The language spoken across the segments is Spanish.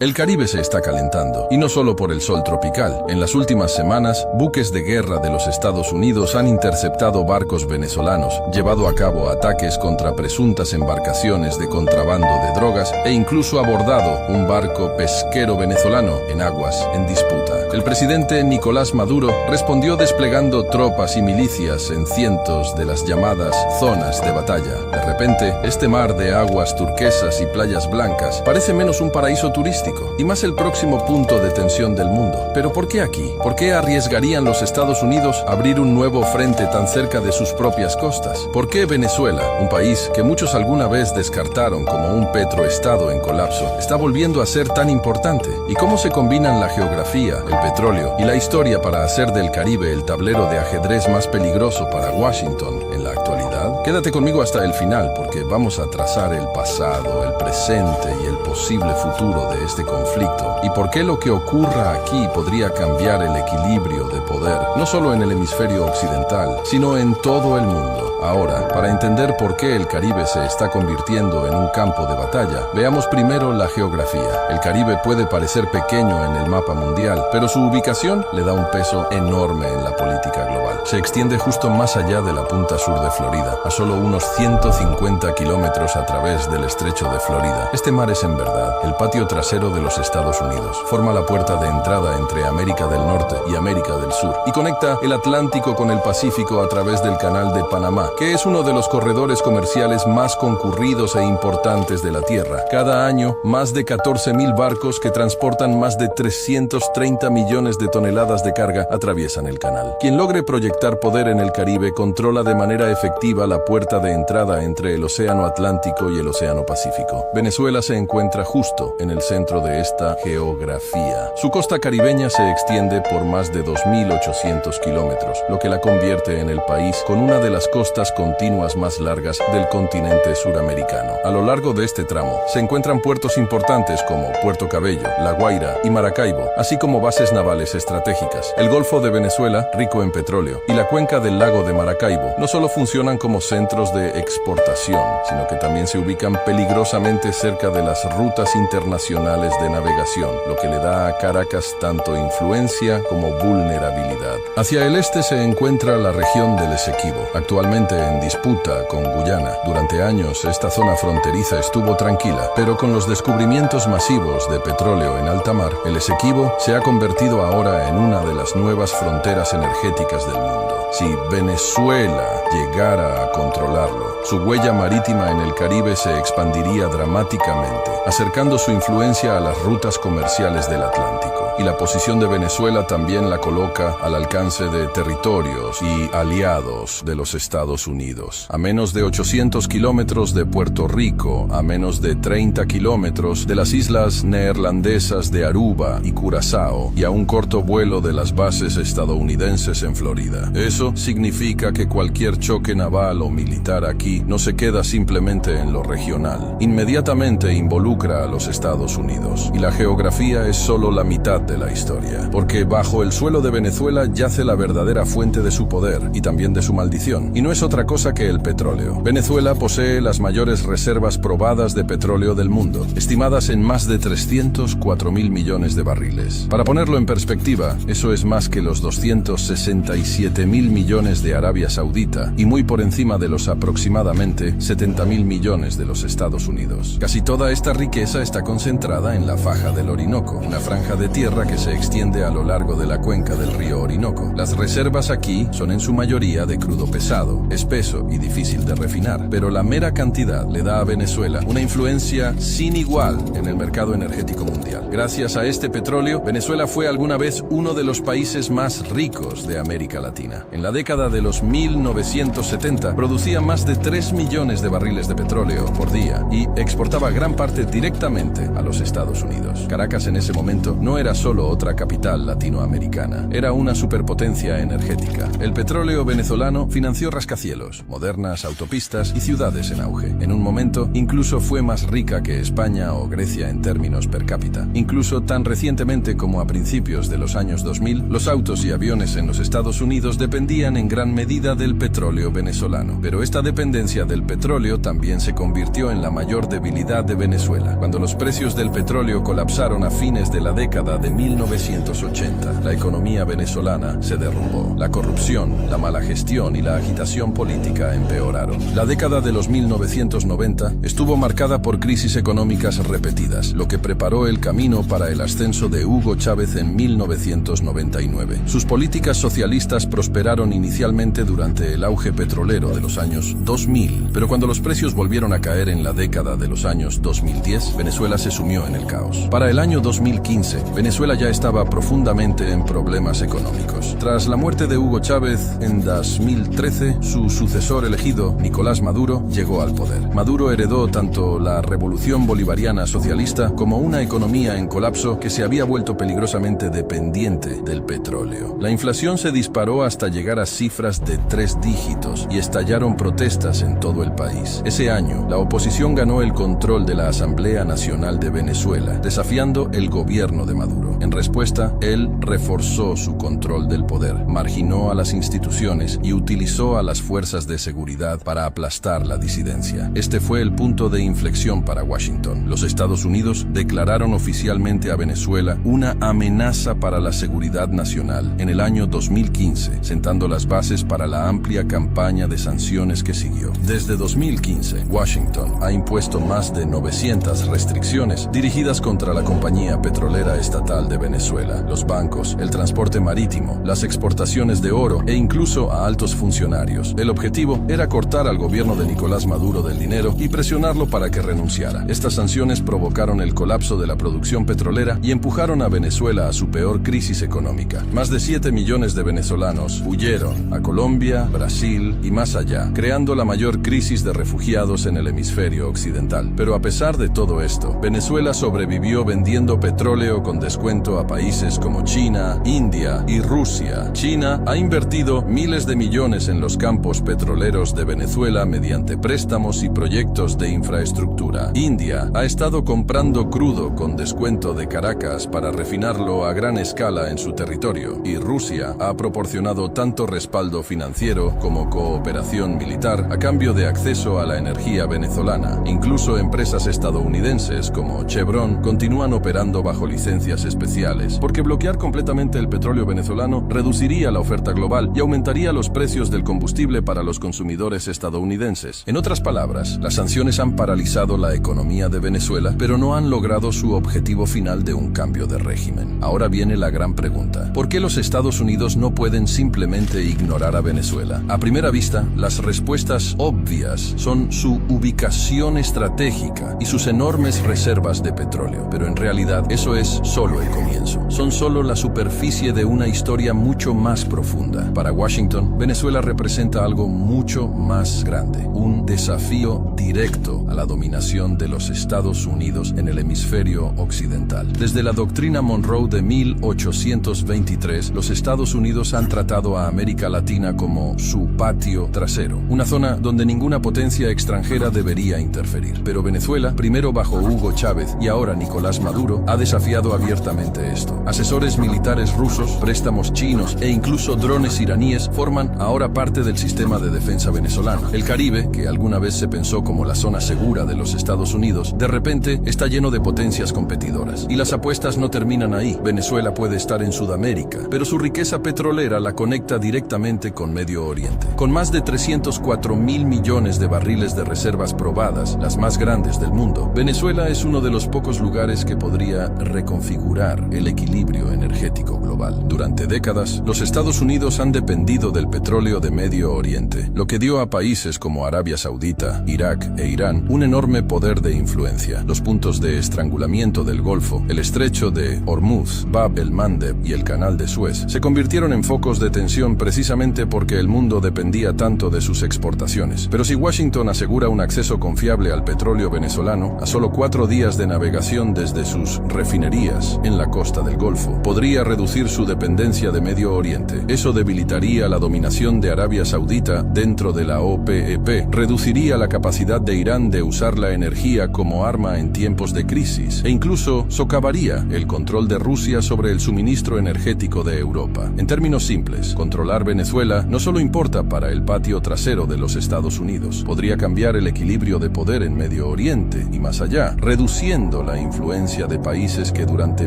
El Caribe se está calentando, y no solo por el sol tropical. En las últimas semanas, buques de guerra de los Estados Unidos han interceptado barcos venezolanos, llevado a cabo ataques contra presuntas embarcaciones de contrabando de drogas e incluso abordado un barco pesquero venezolano en aguas en disputa. El presidente Nicolás Maduro respondió desplegando tropas y milicias en cientos de las llamadas zonas de batalla. De repente, este mar de aguas turquesas y playas blancas parece menos un paraíso turístico y más el próximo punto de tensión del mundo. ¿Pero por qué aquí? ¿Por qué arriesgarían los Estados Unidos abrir un nuevo frente tan cerca de sus propias costas? ¿Por qué Venezuela, un país que muchos alguna vez descartaron como un petroestado en colapso, está volviendo a ser tan importante? ¿Y cómo se combinan la geografía, el petróleo y la historia para hacer del Caribe el tablero de ajedrez más peligroso para Washington en la actualidad? Quédate conmigo hasta el final porque vamos a trazar el pasado, el presente y el posible futuro de este conflicto y por qué lo que ocurra aquí podría cambiar el equilibrio de poder, no solo en el hemisferio occidental, sino en todo el mundo. Ahora, para entender por qué el Caribe se está convirtiendo en un campo de batalla, veamos primero la geografía. El Caribe puede parecer pequeño en el mapa mundial, pero su ubicación le da un peso enorme en la política global. Se extiende justo más allá de la punta sur de Florida, a solo unos 150 kilómetros a través del estrecho de Florida. Este mar es en verdad el patio trasero de los Estados Unidos. Forma la puerta de entrada entre América del Norte y América del Sur y conecta el Atlántico con el Pacífico a través del Canal de Panamá, que es uno de los corredores comerciales más concurridos e importantes de la Tierra. Cada año, más de 14,000 barcos que transportan más de 330 millones de toneladas de carga atraviesan el canal. Quien logre proyectar poder en el Caribe controla de manera efectiva la puerta de entrada entre el Océano Atlántico y el Océano Pacífico. Venezuela se encuentra justo en el centro de esta geografía. Su costa caribeña se extiende por más de 2.800 kilómetros, lo que la convierte en el país con una de las costas continuas más largas del continente suramericano. A lo largo de este tramo se encuentran puertos importantes como Puerto Cabello, La Guaira y Maracaibo, así como bases navales estratégicas. El Golfo de Venezuela, rico en petróleo, y la cuenca del lago de Maracaibo no solo funcionan como centros de exportación, sino que también se ubican peligrosamente cerca de las rutas internacionales de navegación, lo que le da a Caracas tanto influencia como vulnerabilidad. Hacia el este se encuentra la región del Esequibo, actualmente en disputa con Guyana. Durante años esta zona fronteriza estuvo tranquila, pero con los descubrimientos masivos de petróleo en alta mar, el Esequibo se ha convertido ahora en una de las nuevas fronteras energéticas del mundo. Si Venezuela llegara a controlarlo, su huella marítima en el Caribe se expandiría dramáticamente, acercando su influencia a las rutas comerciales del Atlántico. Y la posición de Venezuela también la coloca al alcance de territorios y aliados de los Estados Unidos. A menos de 800 kilómetros de Puerto Rico, a menos de 30 kilómetros de las islas neerlandesas de Aruba y Curazao, y a un corto vuelo de las bases estadounidenses en Florida. Eso significa que cualquier choque naval o militar aquí no se queda simplemente en lo regional. Inmediatamente involucra a los Estados Unidos. Y la geografía es solo la mitad de la historia, porque bajo el suelo de Venezuela yace la verdadera fuente de su poder y también de su maldición, y no es otra cosa que el petróleo. Venezuela posee las mayores reservas probadas de petróleo del mundo, estimadas en más de 304,000 millones de barriles. Para ponerlo en perspectiva, eso es más que los 267,000 millones de Arabia Saudita y muy por encima de los aproximadamente 70,000 millones de los Estados Unidos. Casi toda esta riqueza está concentrada en la faja del Orinoco, una franja de tierra que se extiende a lo largo de la cuenca del río Orinoco. Las reservas aquí son en su mayoría de crudo pesado, espeso y difícil de refinar, pero la mera cantidad le da a Venezuela una influencia sin igual en el mercado energético mundial. Gracias a este petróleo, Venezuela fue alguna vez uno de los países más ricos de América Latina. En la década de los 1970 producía más de 3 millones de barriles de petróleo por día y exportaba gran parte directamente a los Estados Unidos. Caracas en ese momento no era solo otra capital latinoamericana, era una superpotencia energética. El petróleo venezolano financió rascacielos, modernas autopistas y ciudades en auge. En un momento, incluso fue más rica que España o Grecia en términos per cápita. Incluso tan recientemente como a principios de los años 2000, los autos y aviones en los Estados Unidos dependían en gran medida del petróleo venezolano. Pero esta dependencia del petróleo también se convirtió en la mayor debilidad de Venezuela. Cuando los precios del petróleo colapsaron a fines de la década de 1980, la economía venezolana se derrumbó. La corrupción, la mala gestión y la agitación política empeoraron. La década de los 1990 estuvo marcada por crisis económicas repetidas, lo que preparó el camino para el ascenso de Hugo Chávez en 1999. Sus políticas socialistas prosperaron inicialmente durante el auge petrolero de los años 2000, pero cuando los precios volvieron a caer en la década de los años 2010, Venezuela se sumió en el caos. Para el año 2015, Venezuela ya estaba profundamente en problemas económicos. Tras la muerte de Hugo Chávez en 2013, su sucesor elegido, Nicolás Maduro, llegó al poder. Maduro heredó tanto la revolución bolivariana socialista como una economía en colapso que se había vuelto peligrosamente dependiente del petróleo. La inflación se disparó hasta llegar a cifras de 3 dígitos y estallaron protestas en todo el país. Ese año, la oposición ganó el control de la Asamblea Nacional de Venezuela, desafiando el gobierno de Maduro. En respuesta, él reforzó su control del poder, marginó a las instituciones y utilizó a las fuerzas de seguridad para aplastar la disidencia. Este fue el punto de inflexión para Washington. Los Estados Unidos declararon oficialmente a Venezuela una amenaza para la seguridad nacional en el año 2015, sentando las bases para la amplia campaña de sanciones que siguió. Desde 2015, Washington ha impuesto más de 900 restricciones dirigidas contra la compañía petrolera estatal de Venezuela, los bancos, el transporte marítimo, las exportaciones de oro e incluso a altos funcionarios. El objetivo era cortar al gobierno de Nicolás Maduro del dinero y presionarlo para que renunciara. Estas sanciones provocaron el colapso de la producción petrolera y empujaron a Venezuela a su peor crisis económica. Más de 7 millones de venezolanos huyeron a Colombia, Brasil y más allá, creando la mayor crisis de refugiados en el hemisferio occidental. Pero a pesar de todo esto, Venezuela sobrevivió vendiendo petróleo con descuento a países como China, India y Rusia. China ha invertido miles de millones en los campos petroleros de Venezuela mediante préstamos y proyectos de infraestructura. India ha estado comprando crudo con descuento de Caracas para refinarlo a gran escala en su territorio, y Rusia ha proporcionado tanto respaldo financiero como cooperación militar a cambio de acceso a la energía venezolana. Incluso empresas estadounidenses como Chevron continúan operando bajo licencias especiales, porque bloquear completamente el petróleo venezolano reduciría la oferta global y aumentaría los precios del combustible para los consumidores estadounidenses. En otras palabras, las sanciones han paralizado la economía de Venezuela, pero no han logrado su objetivo final de un cambio de régimen. Ahora viene la gran pregunta: ¿por qué los Estados Unidos no pueden simplemente ignorar a Venezuela? A primera vista, las respuestas obvias son su ubicación estratégica y sus enormes reservas de petróleo, pero en realidad eso es solo el comienzo. Son solo la superficie de una historia mucho más profunda. Para Washington, Venezuela representa algo mucho más grande, un desafío directo a la dominación de los Estados Unidos en el hemisferio occidental. Desde la doctrina Monroe de 1823, los Estados Unidos han tratado a América Latina como su patio trasero, una zona donde ninguna potencia extranjera debería interferir. Pero Venezuela, primero bajo Hugo Chávez y ahora Nicolás Maduro, ha desafiado abiertamente esto. Asesores militares rusos, préstamos chinos e incluso drones iraníes forman ahora parte del sistema de defensa venezolano. El Caribe, que alguna vez se pensó como la zona segura de los Estados Unidos, de repente está lleno de potencias competidoras. Y las apuestas no terminan ahí. Venezuela puede estar en Sudamérica, pero su riqueza petrolera la conecta directamente con Medio Oriente. Con más de 304.000 millones de barriles de reservas probadas, las más grandes del mundo, Venezuela es uno de los pocos lugares que podría reconfigurar el equilibrio energético global. Durante décadas, los Estados Unidos han dependido del petróleo de Medio Oriente, lo que dio a países como Arabia Saudita, Irak e Irán un enorme poder de influencia. Los puntos de estrangulamiento del Golfo, el estrecho de Hormuz, Bab el-Mandeb y el canal de Suez se convirtieron en focos de tensión precisamente porque el mundo dependía tanto de sus exportaciones. Pero si Washington asegura un acceso confiable al petróleo venezolano a solo 4 días de navegación desde sus refinerías, en la costa del Golfo. Podría reducir su dependencia de Medio Oriente. Eso debilitaría la dominación de Arabia Saudita dentro de la OPEP. Reduciría la capacidad de Irán de usar la energía como arma en tiempos de crisis e incluso socavaría el control de Rusia sobre el suministro energético de Europa. En términos simples, controlar Venezuela no solo importa para el patio trasero de los Estados Unidos, podría cambiar el equilibrio de poder en Medio Oriente y más allá, reduciendo la influencia de países que durante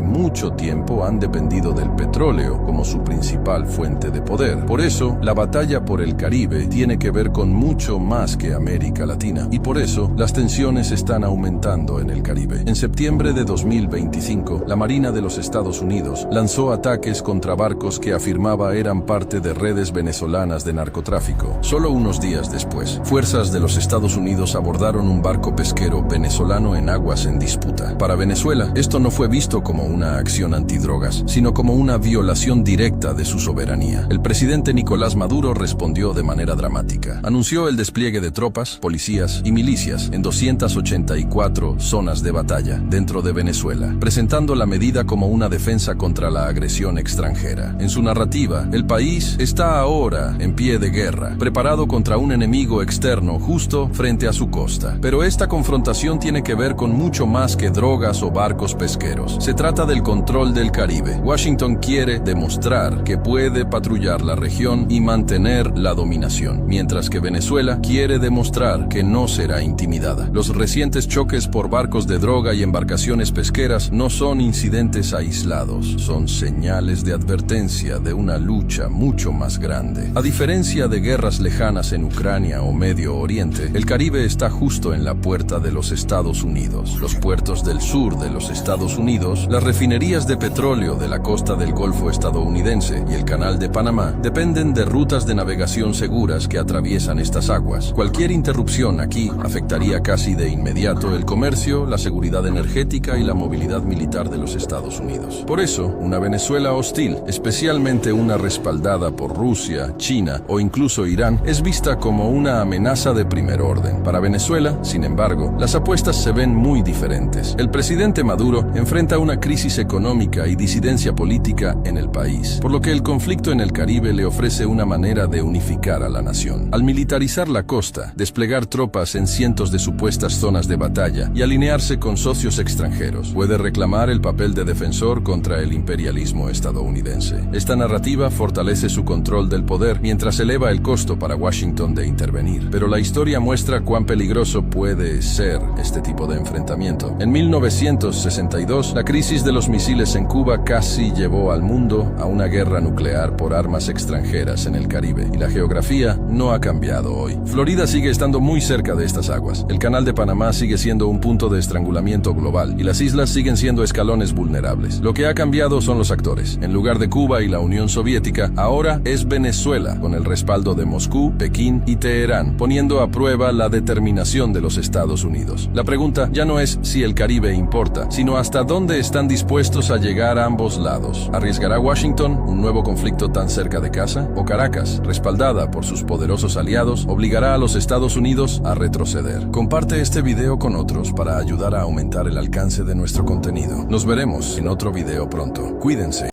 mucho tiempo han dependido del petróleo como su principal fuente de poder. Por eso, la batalla por el Caribe tiene que ver con mucho más que América Latina, y por eso las tensiones están aumentando en el Caribe. En septiembre de 2025, la Marina de los Estados Unidos lanzó ataques contra barcos que afirmaba eran parte de redes venezolanas de narcotráfico. Solo unos días después, fuerzas de los Estados Unidos abordaron un barco pesquero venezolano en aguas en disputa. Para Venezuela, esto no fue visto como una acción antidrogas, sino como una violación directa de su soberanía. El presidente Nicolás Maduro respondió de manera dramática. Anunció el despliegue de tropas, policías y milicias en 284 zonas de batalla dentro de Venezuela, presentando la medida como una defensa contra la agresión extranjera. En su narrativa, el país está ahora en pie de guerra, preparado contra un enemigo externo justo frente a su costa. Pero esta confrontación tiene que ver con mucho más que drogas o barcos pesqueros. Se trata del control del Caribe. Washington quiere demostrar que puede patrullar la región y mantener la dominación, mientras que Venezuela quiere demostrar que no será intimidada. Los recientes choques por barcos de droga y embarcaciones pesqueras no son incidentes aislados, son señales de advertencia de una lucha mucho más grande. A diferencia de guerras lejanas en Ucrania o Medio Oriente, el Caribe está justo en la puerta de los Estados Unidos. Los puertos del sur de los Estados Unidos, las refinerías de petróleo de la costa del Golfo estadounidense y el Canal de Panamá dependen de rutas de navegación seguras que atraviesan estas aguas. Cualquier interrupción aquí afectaría casi de inmediato el comercio, la seguridad energética y la movilidad militar de los Estados Unidos. Por eso, una Venezuela hostil, especialmente una respaldada por Rusia, China o incluso Irán, es vista como una amenaza de primer orden. Para Venezuela, sin embargo, las apuestas se ven muy diferentes. El presidente Maduro enfrenta una crisis económica y disidencia política en el país, por lo que el conflicto en el Caribe le ofrece una manera de unificar a la nación. Al militarizar la costa, desplegar tropas en cientos de supuestas zonas de batalla y alinearse con socios extranjeros, puede reclamar el papel de defensor contra el imperialismo estadounidense. Esta narrativa fortalece su control del poder mientras eleva el costo para Washington de intervenir. Pero la historia muestra cuán peligroso puede ser este tipo de enfrentamiento. En 1962, la crisis de los misiles en Cuba casi llevó al mundo a una guerra nuclear por armas extranjeras en el Caribe, y la geografía no ha cambiado hoy. Florida sigue estando muy cerca de estas aguas. El Canal de Panamá sigue siendo un punto de estrangulamiento global y las islas siguen siendo escalones vulnerables. Lo que ha cambiado son los actores. En lugar de Cuba y la Unión Soviética, ahora es Venezuela, con el respaldo de Moscú, Pekín y Teherán, poniendo a prueba la determinación de los Estados Unidos. La pregunta ya no es si el Caribe importa, sino hasta dónde están dispuestos a llegar ambos lados. ¿Arriesgará Washington un nuevo conflicto tan cerca de casa? ¿O Caracas, respaldada por sus poderosos aliados, obligará a los Estados Unidos a retroceder? Comparte este video con otros para ayudar a aumentar el alcance de nuestro contenido. Nos veremos en otro video pronto. Cuídense.